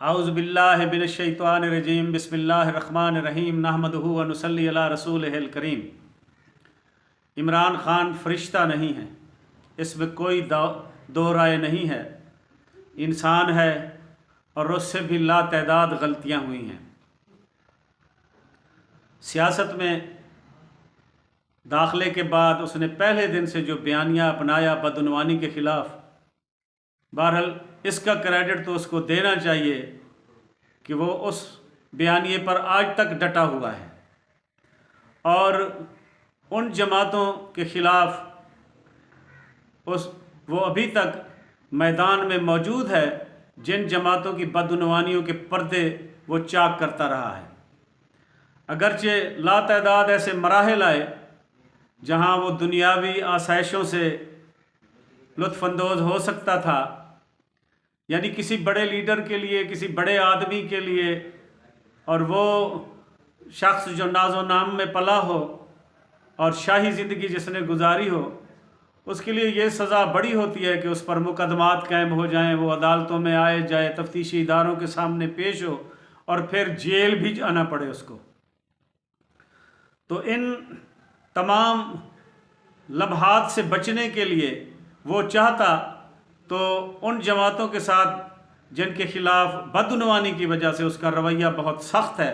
आउज़ुबिल्लाहि मिनश्शैतानिर्रजीम बिस्मिल्लाहिर्रहमानिर्रहीम नहमदुहु व नुसल्ली अला रसूलिहिल करीम। इमरान ख़ान फ़रिश्ता नहीं है, इसमें कोई दो राय नहीं है। इंसान है और उससे भी लातदाद गलतियाँ हुई हैं। सियासत में दाखिले के बाद उसने पहले दिन से जो बयानिया अपनाया बदउनवानी के ख़िलाफ़, बहरहाल इसका क्रेडिट तो उसको देना चाहिए कि वो उस बयानिए पर आज तक डटा हुआ है और उन जमातों के ख़िलाफ़ वो अभी तक मैदान में मौजूद है जिन जमातों की बदउनवानियों के पर्दे वो चाक करता रहा है। अगरचे लातदाद ऐसे मराहिल आए जहाँ वो दुनियावी आसाइशों से लुत्फ़अंदोज़ हो सकता था, यानी किसी बड़े लीडर के लिए, किसी बड़े आदमी के लिए, और वो शख्स जो नाज़ो नाम में पला हो और शाही ज़िंदगी जिसने गुजारी हो, उसके लिए ये सज़ा बड़ी होती है कि उस पर मुकदमात कायम हो जाएं, वो अदालतों में आए जाए, तफ्तीशी इदारों के सामने पेश हो और फिर जेल भी जाना पड़े उसको। तो इन तमाम लम्हात से बचने के लिए वो चाहता तो उन जमातों के साथ जिनके ख़िलाफ़ बदउनवानी की वजह से उसका रवैया बहुत सख्त है,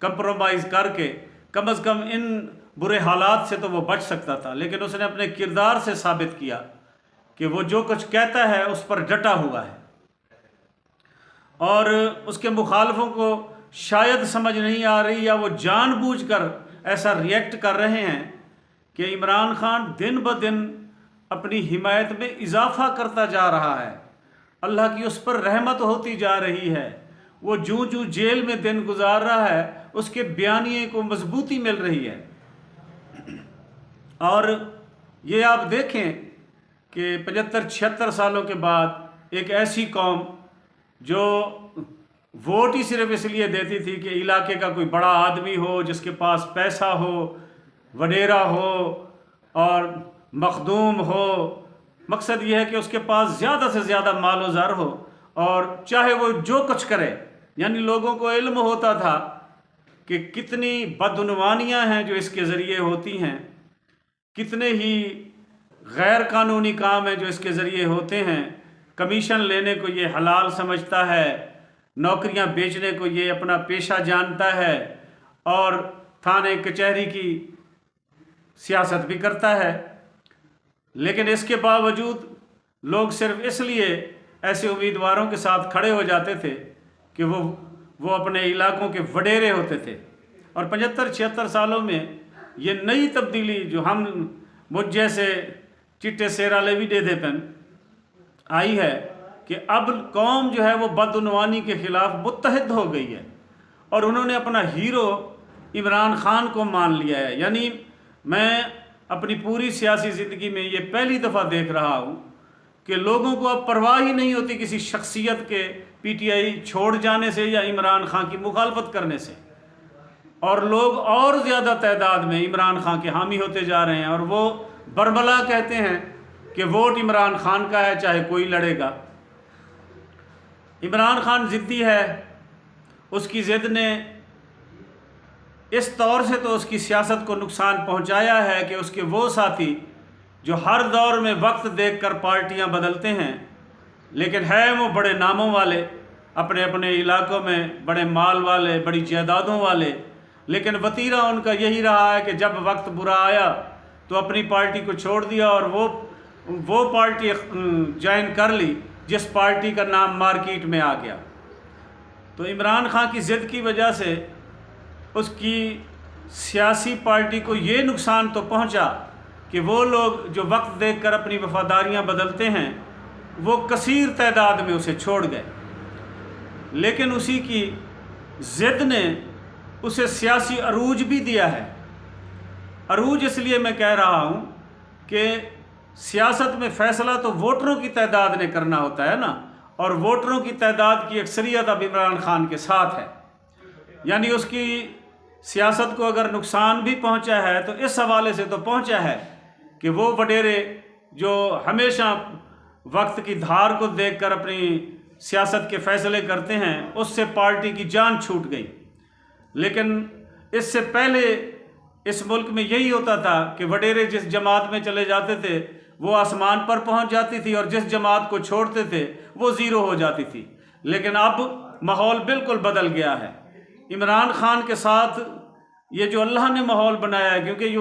कंप्रोमाइज़ करके कम अज़ कम इन बुरे हालात से तो वो बच सकता था। लेकिन उसने अपने किरदार से साबित किया कि वो जो कुछ कहता है उस पर डटा हुआ है और उसके मुखालफों को शायद समझ नहीं आ रही या वो जानबूझकर ऐसा रिएक्ट कर रहे हैं कि इमरान ख़ान दिन ब दिन अपनी हिमायत में इजाफ़ा करता जा रहा है, अल्लाह की उस पर रहमत होती जा रही है, वो जूँ जूँ जेल में दिन गुजार रहा है उसके बयानिए को मजबूती मिल रही है। और ये आप देखें कि 75-76 सालों के बाद एक ऐसी कौम जो वोट ही सिर्फ इसलिए देती थी कि इलाके का कोई बड़ा आदमी हो, जिसके पास पैसा हो, वडेरा हो और मखदूम हो, मकसद यह है कि उसके पास ज़्यादा से ज़्यादा मालो ज़र हो और चाहे वो जो कुछ करे, यानी लोगों को इल्म होता था कि कितनी बदउनवानियाँ हैं जो इसके ज़रिए होती हैं, कितने ही गैर कानूनी काम हैं जो इसके ज़रिए होते हैं। कमीशन लेने को ये हलाल समझता है, नौकरियां बेचने को ये अपना पेशा जानता है और थाने कचहरी की सियासत भी करता है। लेकिन इसके बावजूद लोग सिर्फ इसलिए ऐसे उम्मीदवारों के साथ खड़े हो जाते थे कि वो अपने इलाकों के वडेरे होते थे। और 75-76 सालों में ये नई तब्दीली जो हम मुझ जैसे चिट्टे सेरा लेवी देदेपन आई है कि अब कौम जो है वो बदउनवानी के ख़िलाफ़ मुत्तहिद हो गई है और उन्होंने अपना हीरो इमरान ख़ान को मान लिया है। यानी मैं अपनी पूरी सियासी ज़िंदगी में ये पहली दफ़ा देख रहा हूँ कि लोगों को अब परवाह ही नहीं होती किसी शख्सियत के पीटीआई छोड़ जाने से या इमरान ख़ान की मुखालफत करने से, और लोग और ज़्यादा तादाद में इमरान ख़ान के हामी होते जा रहे हैं और वो बरमला कहते हैं कि वोट इमरान ख़ान का है चाहे कोई लड़ेगा। इमरान ख़ान ज़िद्दी है, उसकी ज़िद ने इस तौर से तो उसकी सियासत को नुकसान पहुंचाया है कि उसके वो साथी जो हर दौर में वक्त देखकर पार्टियां बदलते हैं, लेकिन है वो बड़े नामों वाले, अपने अपने इलाकों में बड़े माल वाले, बड़ी जायदादों वाले, लेकिन वतीरा उनका यही रहा है कि जब वक्त बुरा आया तो अपनी पार्टी को छोड़ दिया और वो पार्टी ज्वाइन कर ली जिस पार्टी का नाम मार्केट में आ गया। तो इमरान ख़ान की ज़िद की वजह से उसकी सियासी पार्टी को ये नुकसान तो पहुंचा कि वो लोग जो वक्त देखकर अपनी वफादारियां बदलते हैं वो कसीर तादाद में उसे छोड़ गए। लेकिन उसी की ज़िद ने उसे सियासी अरूज भी दिया है। अरूज इसलिए मैं कह रहा हूँ कि सियासत में फ़ैसला तो वोटरों की तादाद ने करना होता है ना, और वोटरों की तादाद की अक्सरियत अब इमरान ख़ान के साथ है। यानी उसकी सियासत को अगर नुकसान भी पहुंचा है तो इस हवाले से तो पहुंचा है कि वो वडेरे जो हमेशा वक्त की धार को देखकर अपनी सियासत के फ़ैसले करते हैं उससे पार्टी की जान छूट गई। लेकिन इससे पहले इस मुल्क में यही होता था कि वडेरे जिस जमात में चले जाते थे वो आसमान पर पहुंच जाती थी और जिस जमात को छोड़ते थे वो ज़ीरो हो जाती थी। लेकिन अब माहौल बिल्कुल बदल गया है। इमरान खान के साथ ये जो अल्लाह ने माहौल बनाया है, क्योंकि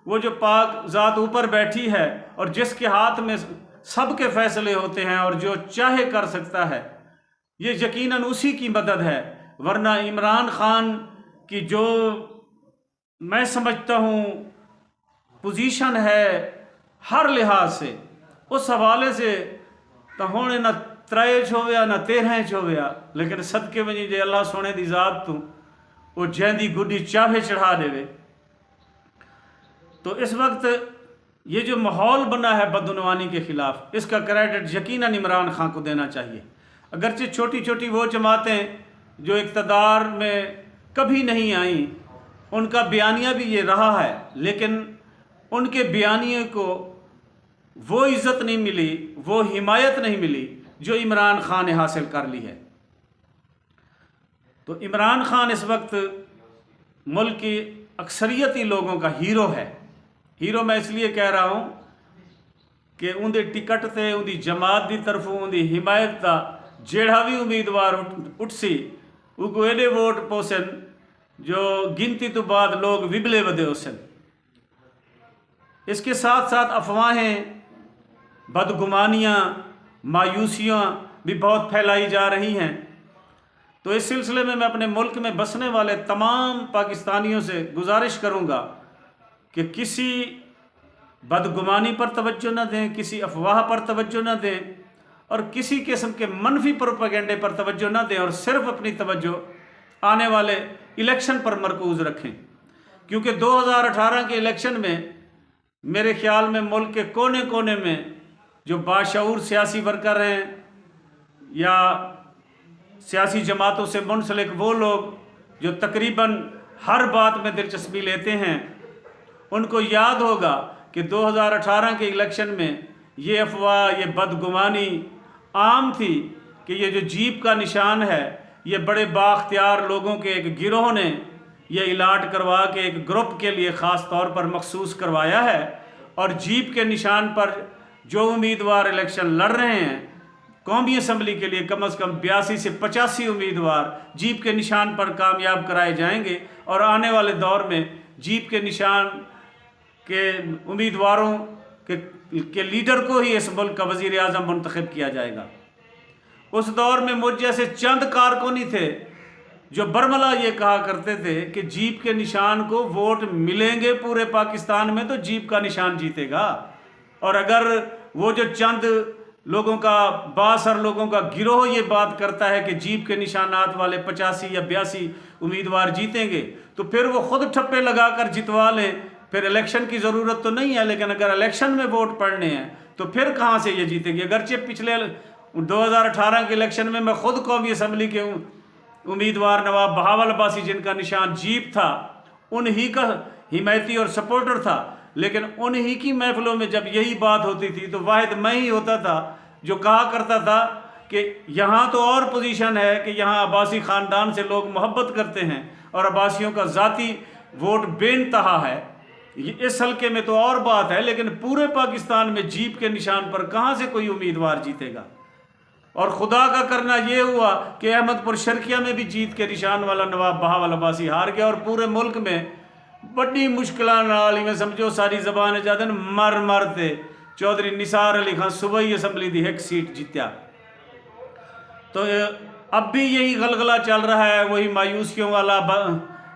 वो जो पाक ज़ात ऊपर बैठी है और जिसके हाथ में सब के फ़ैसले होते हैं और जो चाहे कर सकता है, ये यकीनन उसी की मदद है। वरना इमरान खान की जो मैं समझता हूँ पोजीशन है हर लिहाज से, उस हवाले से तो होने ना 3 होया ना 13 होया, लेकिन सदके वजी जे अल्लाह सोने दी ज़ात तू वो जैंदी गुड्डी चाहे चढ़ा देवे। तो इस वक्त ये जो माहौल बना है बदउनवानी के ख़िलाफ़, इसका क्रेडिट यकीनन इमरान खान को देना चाहिए। अगरचे छोटी छोटी वो जमातें जो इक़्तिदार में कभी नहीं आई, उनका बयानिया भी ये रहा है, लेकिन उनके बयानिए को वो इज़्ज़त नहीं मिली, वो हिमायत नहीं मिली जो इमरान खान ने हासिल कर ली है। तो इमरान खान इस वक्त मुल्क की अक्सरियती लोगों का हीरो है। हीरो मैं इसलिए कह रहा हूँ कि उनके टिकट से उनकी जमात की तरफों उनकी हिमायत का जेड़ा भी उम्मीदवार उठसी उनको एडे वोट पोसन जो गिनती तो बाद लोग विबले वधे होसन। इसके साथ साथ अफवाहें, बदगुमानियाँ, मायूसियाँ भी बहुत फैलाई जा रही हैं। तो इस सिलसिले में मैं अपने मुल्क में बसने वाले तमाम पाकिस्तानियों से गुजारिश करूँगा कि किसी बदगुमानी पर तवज्जो न दें, किसी अफवाह पर तवज्जो न दें और किसी किस्म के मनफी प्रोपेगेंडे पर तवज्जो न दें और सिर्फ अपनी तवज्जो आने वाले इलेक्शन पर मरकूज़ रखें। क्योंकि 2018 के इलेक्शन में मेरे ख्याल में मुल्क के कोने कोने में जो बाशऊर सियासी वर्कर हैं या सियासी जमातों से मुंसलिक वो लोग जो तकरीबन हर बात में दिलचस्पी लेते हैं, उनको याद होगा कि 2018 के इलेक्शन में ये अफवाह, ये बदगुमानी आम थी कि ये जो जीप का निशान है ये बड़े बाख्तियार लोगों के एक गिरोह ने ये इलाट करवा के एक ग्रुप के लिए ख़ास तौर पर मखसूस करवाया है। और जीप के निशान पर जो उम्मीदवार इलेक्शन लड़ रहे हैं कौमी असम्बली के लिए, कम से कम 82 से 85 उम्मीदवार जीप के निशान पर कामयाब कराए जाएंगे और आने वाले दौर में जीप के निशान के उम्मीदवारों के लीडर को ही इस मुल्क का वज़ीर आज़म मुंतखब किया जाएगा। उस दौर में मुझ जैसे चंद कारकुनी थे जो बरमला ये कहा करते थे कि जीप के निशान को वोट मिलेंगे पूरे पाकिस्तान में तो जीप का निशान जीतेगा। और अगर वो जो चंद लोगों का, बासर लोगों का गिरोह ये बात करता है कि जीप के निशानात वाले 85 या 82 उम्मीदवार जीतेंगे, तो फिर वो खुद ठप्पे लगाकर जितवा लें, फिर इलेक्शन की ज़रूरत तो नहीं है। लेकिन अगर इलेक्शन में वोट पड़ने हैं तो फिर कहाँ से ये जीतेंगे। अगरचे पिछले 2018 के इलेक्शन में मैं खुद कौमी असम्बली के उम्मीदवार नवाब बहावल अब्बासी जिनका निशान जीप था, उन्हीं का हिमायती और सपोर्टर था, लेकिन उन्हीं की महफिलों में जब यही बात होती थी तो वाहिद मैं ही होता था जो कहा करता था कि यहाँ तो और पोजीशन है कि यहाँ अब्बासी ख़ानदान से लोग मोहब्बत करते हैं और अब्बासियों का ज़ाती वोट बेनतहा है, इस हल्के में तो और बात है, लेकिन पूरे पाकिस्तान में जीप के निशान पर कहाँ से कोई उम्मीदवार जीतेगा। और खुदा का करना ये हुआ कि अहमदपुर शर्किया में भी जीत के निशान वाला नवाब बहावल अब्बासी हार गया और पूरे मुल्क में बड़ी मुश्किल नाल में समझो सारी जबान जादन मर मर थे चौधरी निसार अली खान सूबाई असम्बली की एक सीट जीत्या। तो अब भी यही गलगला चल रहा है, वही मायूसियों वाला,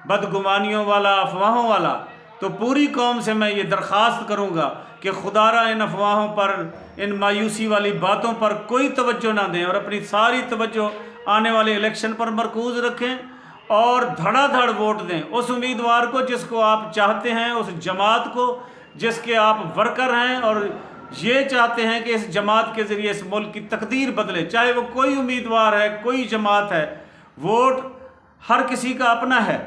बदगुमानियों वाला, अफवाहों वाला। तो पूरी कौम से मैं ये दरख्वास्त करूँगा कि खुदारा इन अफवाहों पर, इन मायूसी वाली बातों पर कोई तवज्जो ना दें और अपनी सारी तवज्जो आने वाले इलेक्शन पर मरकूज़ रखें और धड़ाधड़ वोट दें उस उम्मीदवार को जिसको आप चाहते हैं, उस जमात को जिसके आप वर्कर हैं और ये चाहते हैं कि इस जमात के ज़रिए इस मुल्क की तकदीर बदले, चाहे वो कोई उम्मीदवार है, कोई जमात है। वोट हर किसी का अपना है।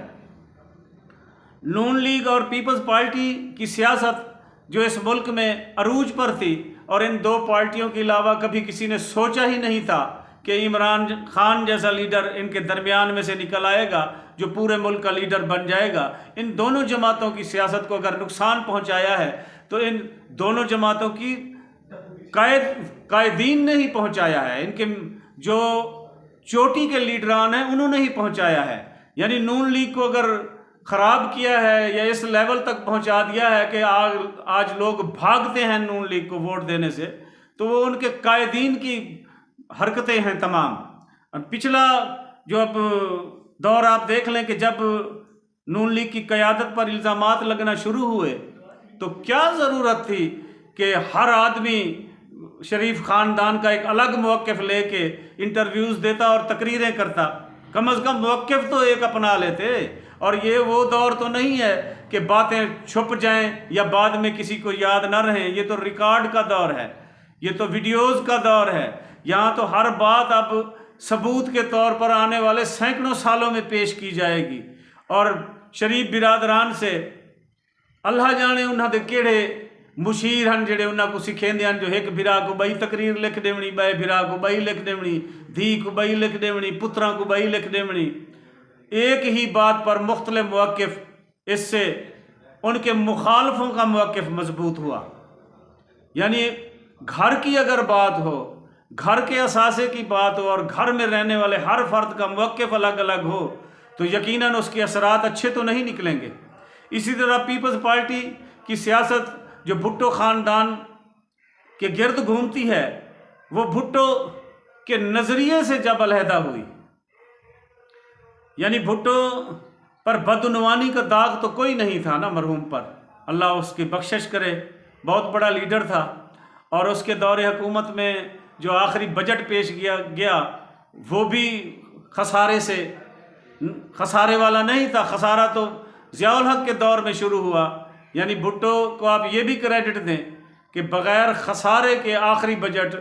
नून लीग और पीपल्स पार्टी की सियासत जो इस मुल्क में अरूज पर थी और इन दो पार्टियों के अलावा कभी किसी ने सोचा ही नहीं था कि इमरान खान जैसा लीडर इनके दरमियान में से निकल आएगा जो पूरे मुल्क का लीडर बन जाएगा। इन दोनों जमातों की सियासत को अगर नुकसान पहुंचाया है तो इन दोनों जमातों की कायदीन ने ही पहुंचाया है, इनके जो चोटी के लीडरान हैं उन्होंने ही पहुंचाया है। यानी नून लीग को अगर ख़राब किया है या इस लेवल तक पहुंचा दिया है कि आज लोग भागते हैं नून लीग को वोट देने से, तो वो उनके कायदीन की हरकतें हैं तमाम। पिछला जो अब दौर आप देख लें कि जब नून लीग की क़यादत पर इल्ज़ामात लगना शुरू हुए तो क्या ज़रूरत थी कि हर आदमी शरीफ ख़ानदान का एक अलग मौक़िफ़ लेके इंटरव्यूज़ देता और तकरीरें करता। कम अज़ कम मौक़िफ़ तो एक अपना लेते। और ये वो दौर तो नहीं है कि बातें छुप जाएं या बाद में किसी को याद ना रहें। ये तो रिकॉर्ड का दौर है, ये तो वीडियोज़ का दौर है। यहाँ तो हर बात अब सबूत के तौर पर आने वाले सैकड़ों सालों में पेश की जाएगी। और शरीफ बिरादरान से अल्लाह जाने उन्होंने केड़े मुशीर हैं जेड़े उन्होंने को सिखेंदे हैं जो एक भिरा को बई तकरीर लिख देवनी, बे भिरा को बई लिख देवनी, धी को बई लिख देवनी, पुत्रा को बई लिख देवनी। एक ही बात पर मुख्तलिफ मौक़िफ़, इससे उनके मुखालफों का मौक़िफ़ मजबूत हुआ। यानी घर की अगर बात हो, घर के असासे की बात हो और घर में रहने वाले हर फर्द का मौक़िफ़ अलग अलग हो तो यकीनन उसके असरात अच्छे तो नहीं निकलेंगे। इसी तरह पीपल्स पार्टी की सियासत जो भुट्टो ख़ानदान के गिर्द घूमती है, वो भुट्टो के नज़रिए से जब अलहदा हुई, यानी भुट्टो पर बदउनवानी का दाग तो कोई नहीं था ना मरहूम पर, अल्लाह उसकी बख्शिश करे, बहुत बड़ा लीडर था। और उसके दौरे हुकूमत में जो आखिरी बजट पेश किया गया वो भी खसारे वाला नहीं था। खसारा तो ज़ियाउल हक के दौर में शुरू हुआ। यानी भुट्टो को आप ये भी क्रेडिट दें कि बग़ैर खसारे के आखिरी बजट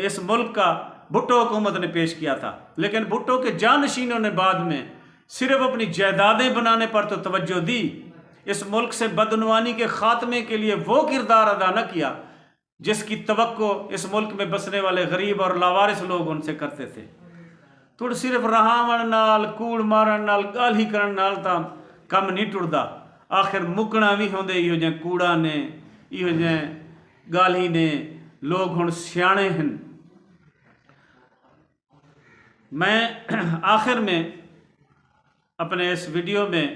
इस मुल्क का भुट्टो हुकूमत ने पेश किया था। लेकिन भुट्टो के जानशीनों ने बाद में सिर्फ अपनी जायदादें बनाने पर तो तवज्जो दी, इस मुल्क से बदउनवानी के ख़ात्मे के लिए वो किरदार अदा न किया जिसकी तवक्को इस मुल्क में बसने वाले गरीब और लावारिस लोग उनसे करते थे। तुड़ सिर्फ रहावन नाल, कूड़ मारन नाल, गाली करन नाल तां कम नहीं टुरदा। आखिर मुकना भी होंदे इहो जे कूड़ा ने, इहो जे गाली ने। लोग हुण सियाणे हैं। मैं आखिर में अपने इस वीडियो में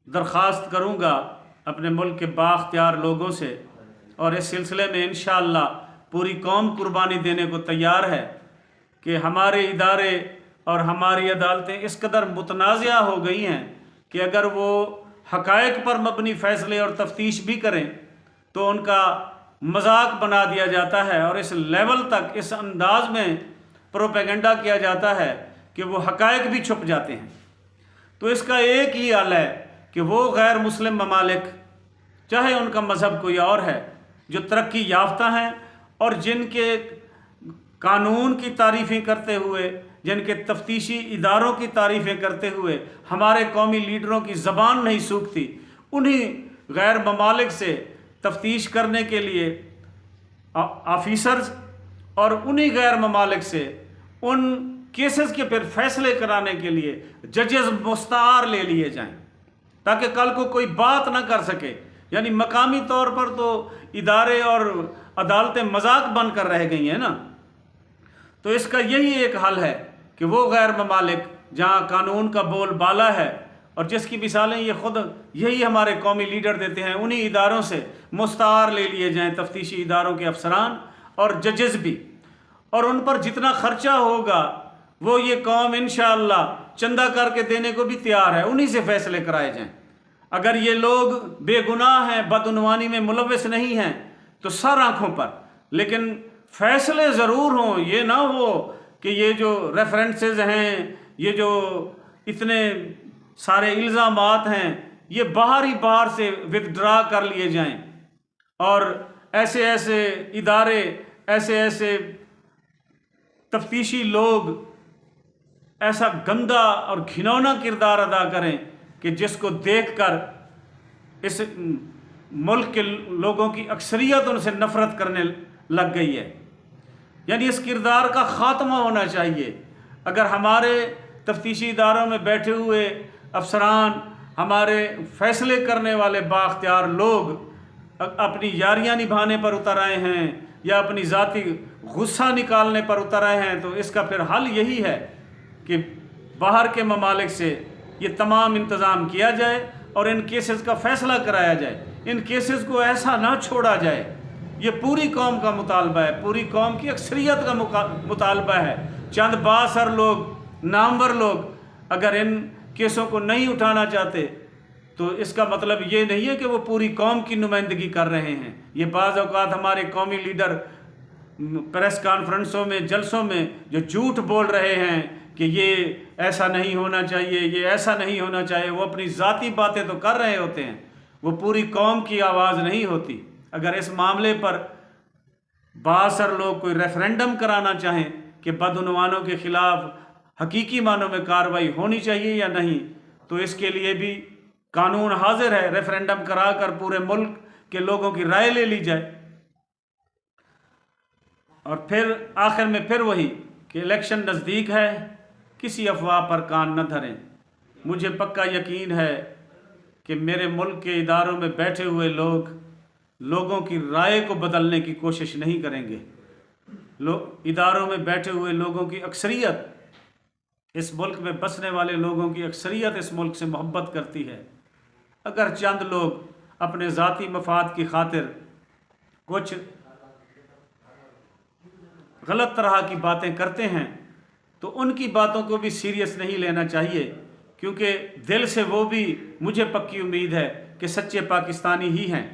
दरख्वास्त करूँगा अपने मुल्क के बाख्तियार लोगों से, और इस सिलसिले में इंशाअल्लाह पूरी कौम कुर्बानी देने को तैयार है कि हमारे इदारे और हमारी अदालतें इस कदर मुतनाज़िया हो गई हैं कि अगर वो हक़ाइक़ पर मबनी फ़ैसले और तफ्तीश भी करें तो उनका मजाक बना दिया जाता है और इस लेवल तक, इस अंदाज में प्रोपेगेंडा किया जाता है कि वो हक़ाइक़ भी छुप जाते हैं। तो इसका एक ही हल है कि वो गैर मुस्लिम ममालिक, चाहे उनका मज़हब कोई और है, जो तरक्की याफ्ता हैं और जिनके कानून की तारीफ़ें करते हुए, जिनके तफ्तीशी इदारों की तारीफ़ें करते हुए हमारे कौमी लीडरों की ज़बान नहीं सूखती, उन्हीं गैर ममालिक से तफ्तीश करने के लिए ऑफिसर्स और उन्हीं गैर ममालिक से उन केसेस के फिर फैसले कराने के लिए जजेस मुस्तार ले लिए जाएं, ताकि कल को कोई बात ना कर सके। यानी मकामी तौर पर तो इदारे और अदालतें मजाक बन कर रह गई हैं ना। तो इसका यही एक हल है कि वो गैर ममालिक जहाँ कानून का बोल बाला है और जिसकी मिसालें ये ख़ुद यही हमारे कौमी लीडर देते हैं, उन्हीं इदारों से मुस्तार ले लिए जाएं, तफ्तीशी इदारों के अफसरान और जजेस भी। और उन पर जितना ख़र्चा होगा वो ये कौम इंशाअल्लाह चंदा करके देने को भी तैयार है, उन्हीं से फ़ैसले कराए जाएं। अगर ये लोग बेगुनाह हैं, बदउनवानी में मुलव्वस नहीं हैं तो सर आँखों पर, लेकिन फ़ैसले ज़रूर हों। ये ना हो कि ये जो रेफरेंसेस हैं, ये जो इतने सारे इल्ज़ामात हैं, ये बाहर से विदड्रा कर लिए जाएं और ऐसे ऐसे इदारे, ऐसे ऐसे तफ्तीशी लोग ऐसा गंदा और घिनौना किरदार अदा करें कि जिसको देखकर इस मुल्क के लोगों की अक्सरियत उनसे नफ़रत करने लग गई है। यानी इस किरदार का ख़ात्मा होना चाहिए। अगर हमारे तफ्तीशी इदारों में बैठे हुए अफसरान, हमारे फ़ैसले करने वाले बाख्तियार लोग अपनी यारियां निभाने पर उतर आए हैं या अपनी ज़ाती गुस्सा निकालने पर उतर आए हैं, तो इसका फिर हल यही है कि बाहर के ममालिक से ये तमाम इंतज़ाम किया जाए और इन केसेस का फ़ैसला कराया जाए। इन केसेस को ऐसा ना छोड़ा जाए। ये पूरी कौम का मुतालबा है, पूरी कौम की अक्सरियत का मुतालबा है। चंद बासर लोग, नामवर लोग अगर इन केसों को नहीं उठाना चाहते तो इसका मतलब ये नहीं है कि वो पूरी कौम की नुमाइंदगी कर रहे हैं। ये बाज़ औक़ात हमारे कौमी लीडर प्रेस कॉन्फ्रेंसों में, जलसों में जो झूठ बोल रहे हैं कि ये ऐसा नहीं होना चाहिए, ये ऐसा नहीं होना चाहिए, वो अपनी ज़ाती बातें तो कर रहे होते हैं, वो पूरी कौम की आवाज़ नहीं होती। अगर इस मामले पर बासर लोग कोई रेफरेंडम कराना चाहें कि बदउनवानों के ख़िलाफ़ हकीकी मानों में कार्रवाई होनी चाहिए या नहीं, तो इसके लिए भी कानून हाजिर है। रेफरेंडम करा कर पूरे मुल्क के लोगों की राय ले ली जाए। और फिर आखिर में फिर वही कि इलेक्शन नज़दीक है, किसी अफवाह पर कान न धरें। मुझे पक्का यकीन है कि मेरे मुल्क के इदारों में बैठे हुए लोग लोगों की राय को बदलने की कोशिश नहीं करेंगे। इदारों में बैठे हुए लोगों की अक्सरियत, इस मुल्क में बसने वाले लोगों की अक्सरियत इस मुल्क से मोहब्बत करती है। अगर चंद लोग अपने ज़ाती मफाद की खातिर कुछ गलत तरह की बातें करते हैं तो उनकी बातों को भी सीरियस नहीं लेना चाहिए, क्योंकि दिल से वो भी, मुझे पक्की उम्मीद है कि सच्चे पाकिस्तानी ही हैं।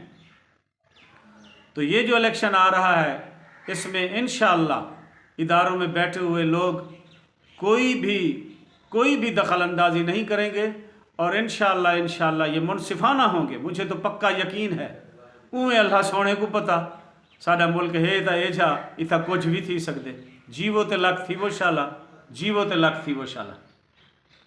तो ये जो इलेक्शन आ रहा है, इसमें इंशाअल्लाह इदारों में बैठे हुए लोग कोई भी दखल अंदाजी नहीं करेंगे और इंशाअल्लाह ये मुनसिफाना होंगे। मुझे तो पक्का यकीन है। उमें अल्लाह सोने को पता, साडा मुल्क है ता एजा इतना कुछ भी थी सकते। जीवो ते लख थी वो शाला, जीवो ते लख थी वो शाला।